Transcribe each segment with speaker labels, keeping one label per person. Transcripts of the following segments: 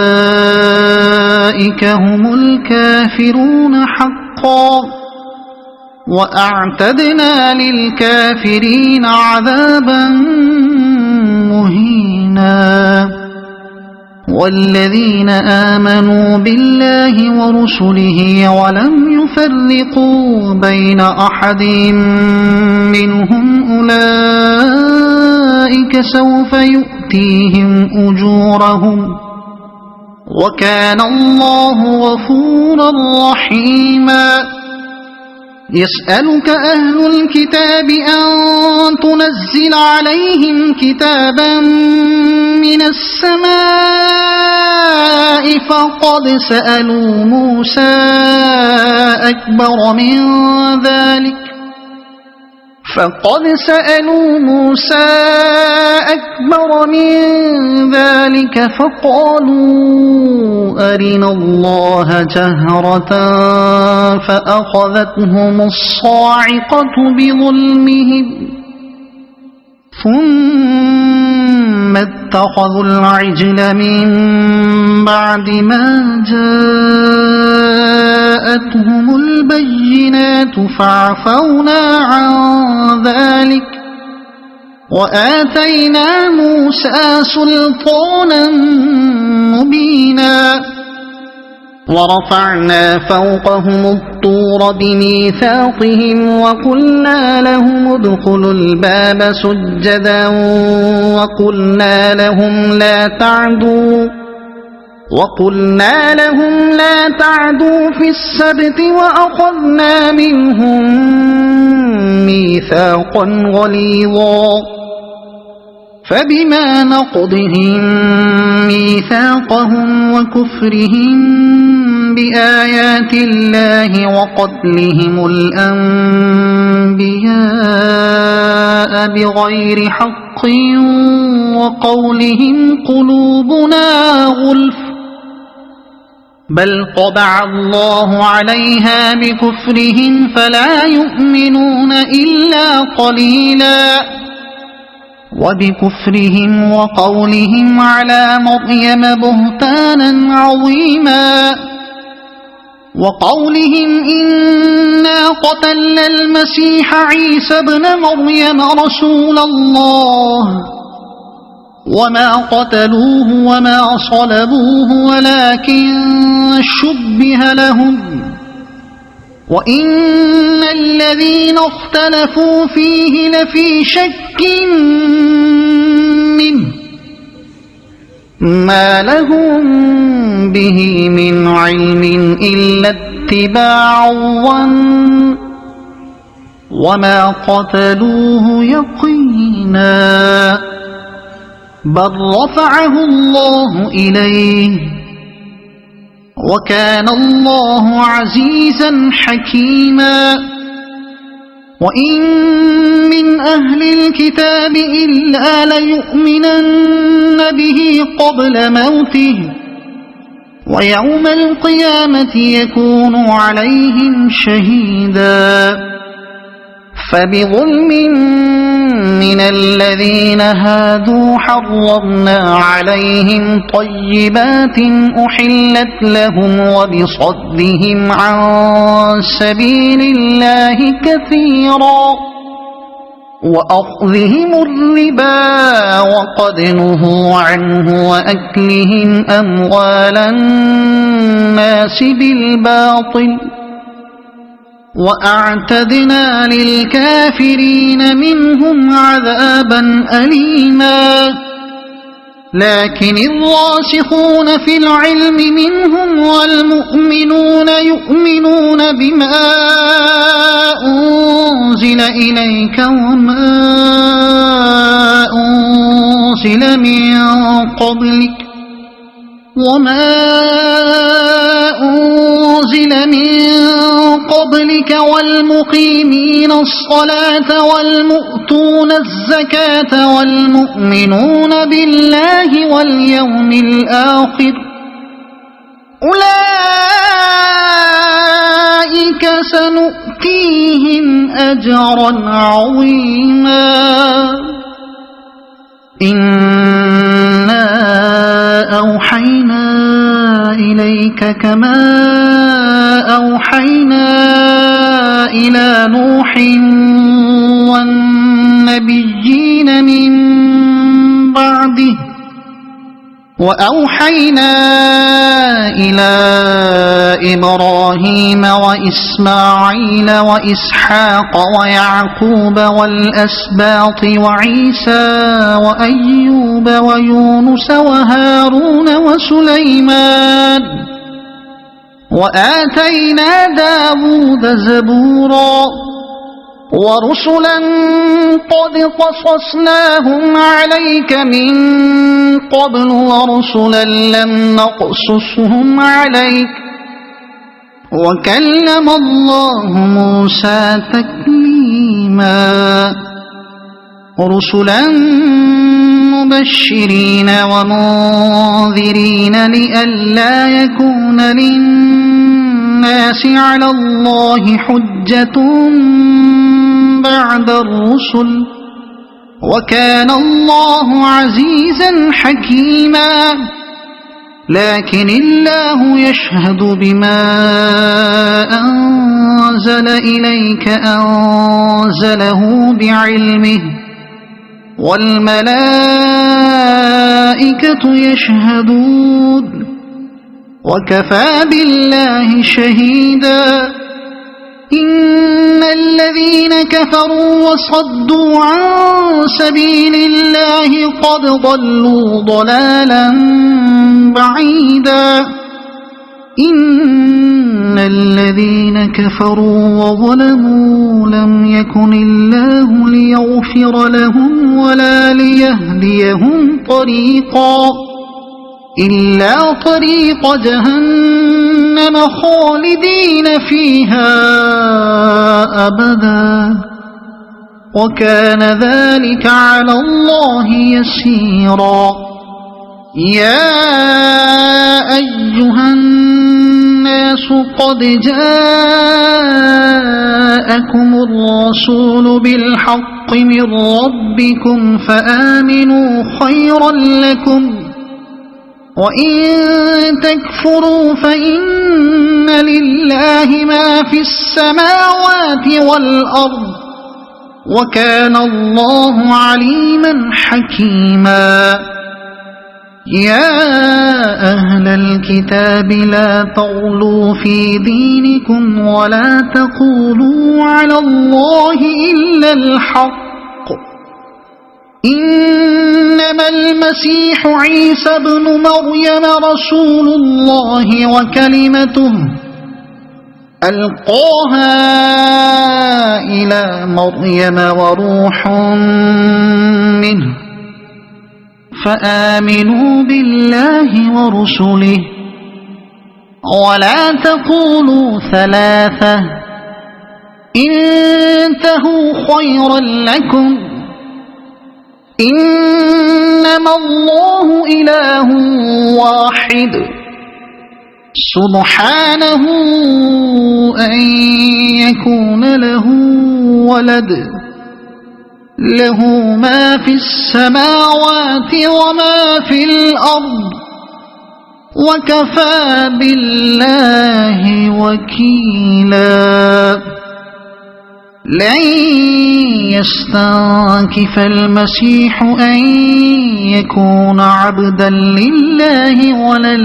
Speaker 1: أولئك هم الكافرون حقا وأعتدنا للكافرين عذابا مهينا والذين آمنوا بالله ورسله ولم يفرقوا بين أحد منهم أولئك سوف يؤتيهم أجورهم وكان الله غفورا رحيما يسألك أهل الكتاب أن تنزل عليهم كتابا من السماء فقد سألوا موسى أكبر من ذلك فقالوا أرنا الله جهرة فأخذتهم الصاعقة بظلمهم ثم اتخذوا العجل من بعد ما جاءتهم البينات فعفونا عن ذلك وآتينا موسى سلطانا مبينا ورفعنا فوقهم الطور بميثاقهم وقلنا لهم ادخلوا الباب سجدا وقلنا لهم لا تعدوا في السبت وأخذنا منهم ميثاقا غليظا فبما نقضهم ميثاقهم وكفرهم بآيات الله وقتلهم الأنبياء بغير حق وقولهم قلوبنا غلف بل طبع الله عليها بكفرهم فلا يؤمنون إلا قليلا وبكفرهم وقولهم على مريم بهتانا عظيما وقولهم إنا قتلنا المسيح عيسى ابن مريم رسول الله وما قتلوه وما صلبوه ولكن شبه لهم وإن الذين اختلفوا فيه لفي شك منه ما لهم به من علم إلا اتباع الظن وما قتلوه يقينا بل رفعه الله إليه وكان الله عزيزا حكيما وإن من أهل الكتاب إلا ليؤمنن به قبل موته ويوم القيامة يكون عليهم شهيدا فبظلم من الذين هادوا حرمنا عليهم طيبات أحلت لهم وبصدهم عن سبيل الله كثيرا وأخذهم الربا وقد نهوا عنه وأكلهم أموال الناس بالباطل وأعتدنا للكافرين منهم عذابا أليما لكن الراسخون في العلم منهم والمؤمنون يؤمنون بما أنزل إليك وما أنزل من قبلك والمقيمين الصلاة والمؤتون الزكاة والمؤمنون بالله واليوم الآخر أولئك سنؤتيهم أجرا عظيما إنا أوحينا إليك كما أوحينا إلى نوح والنبيين من بعده وأوحينا إلى إبراهيم وإسماعيل وإسحاق ويعقوب والأسباط وعيسى وأيوب ويونس وهارون وسليمان وآتينا داود زبورا ورسلا قد قصصناهم عليك من قبل ورسلا لم نقصصهم عليك وكلم الله موسى تكليما رسلا مبشرين ومنذرين لئلا يكون للناس على الله حجة بعد الرسل وكان الله عزيزا حكيما لكن الله يشهد بما أنزل إليك أنزله بعلمه والملائكة يشهدون وكفى بالله شهيدا إن الذين كفروا وصدوا عن سبيل الله قد ضلوا ضلالا بعيدا إن الذين كفروا وظلموا لم يكن الله ليغفر لهم ولا ليهديهم طريقا إلا طريق جهنم خالدين فيها أبدا وكان ذلك على الله يسيرا يا أيها الناس قد جاءكم الرسول بالحق من ربكم فآمنوا خيرا لكم وإن تكفروا فإن لله ما في السماوات والأرض وكان الله عليما حكيما يا أهل الكتاب لا تغلوا في دينكم ولا تقولوا على الله إلا الحق إنما المسيح عيسى ابن مريم رسول الله وكلمته ألقاها إلى مريم وروح منه فآمنوا بالله ورسله ولا تقولوا ثلاثة انتهوا خيرا لكم إنما الله إله واحد سبحانه أن يكون له ولد له ما في السماوات وما في الأرض وكفى بالله وكيلا لن يستنكف المسيح أن يكون عبدا لله ولا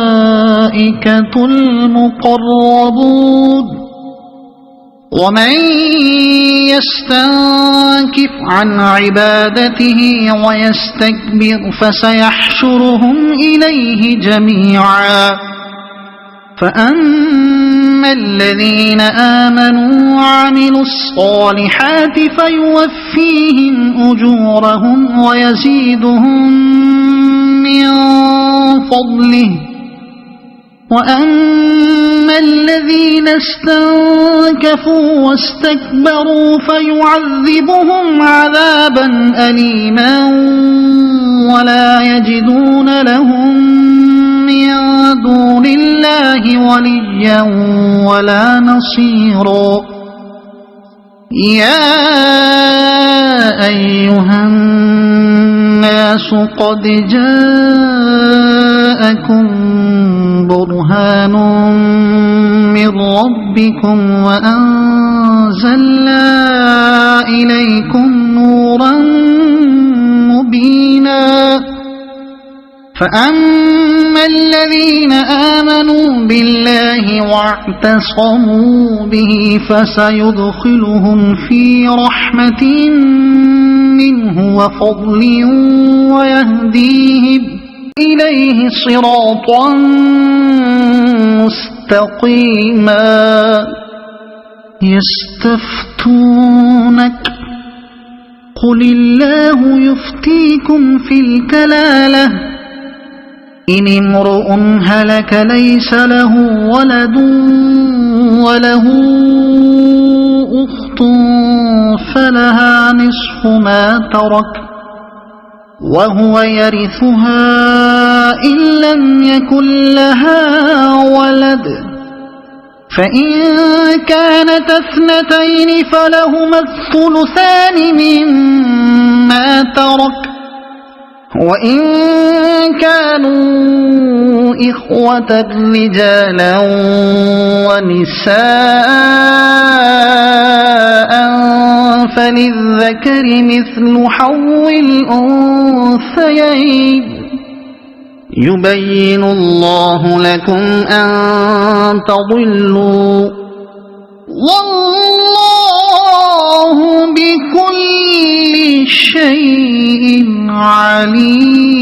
Speaker 1: الملائكة المقربون ومن يستنكف عن عبادته ويستكبر فسيحشرهم إليه جميعا فأما الذين آمنوا وعملوا الصالحات فيوفيهم أجورهم ويزيدهم من فضله وأما الذين استنكفوا واستكبروا فيعذبهم عذابا أليما ولا يجدون لهم من دون الله وليا ولا نصيرا يا أيها الناس الناس قد جاءكم برهان من ربكم وأنزلنا إليكم نورا مبينا فأما الذين آمنوا بالله واعتصموا به فسيدخلهم في رحمة منه وفضل ويهديهم إليه صراطا مستقيما يستفتونك قل الله يفتيكم في الكلالة إن امرؤ هلك ليس له ولد وله أخت فلها نصف ما ترك وهو يرثها إن لم يكن لها ولد فإن كانت اثنتين فلهما الثلثان مما ترك وإن كانوا إخوة رجالا ونساء فللذكر مثل حظ الأنثيين يبين الله لكم أن تضلوا والله بكل شيء عليم